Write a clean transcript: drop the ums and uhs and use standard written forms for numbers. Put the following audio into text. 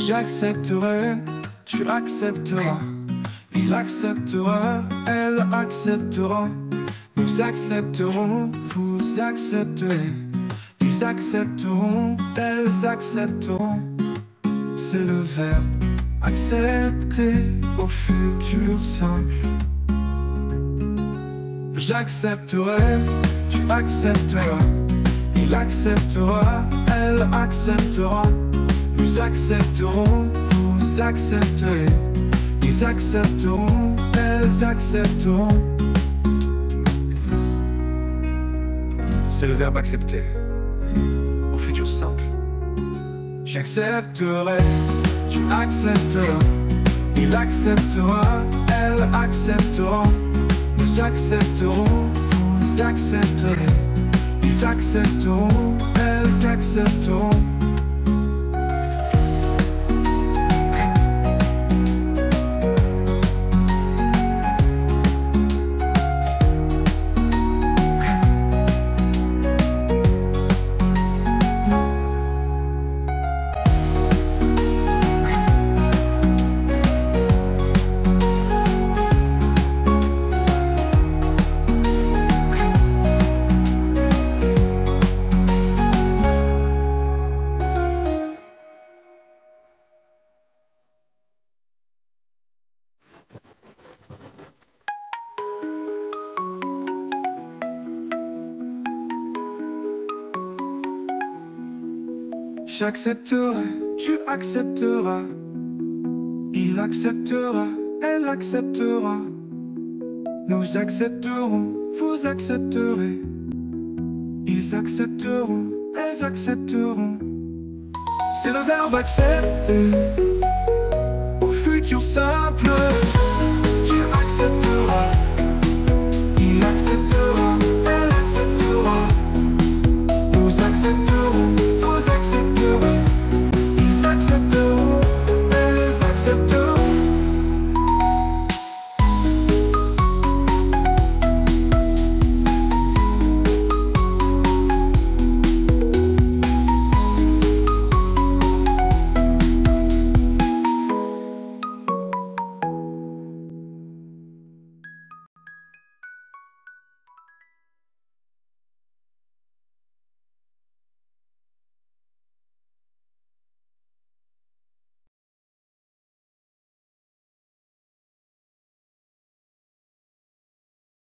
J'accepterai, tu accepteras. Il acceptera, elle acceptera. Nous accepterons, vous accepterez. Ils accepteront, elles accepteront. C'est le verbe accepter au futur simple. J'accepterai, tu accepteras. Il acceptera, elle acceptera. Nous accepterons, vous accepterez. Ils accepteront, elles accepteront. C'est le verbe accepter au futur simple. J'accepterai, tu accepteras. Il acceptera, elle acceptera. Nous accepterons, vous accepterez. Ils accepteront, elles accepteront. J'accepterai, tu accepteras. Il acceptera, elle acceptera. Nous accepterons, vous accepterez. Ils accepteront, elles accepteront. C'est le verbe accepter au futur simple.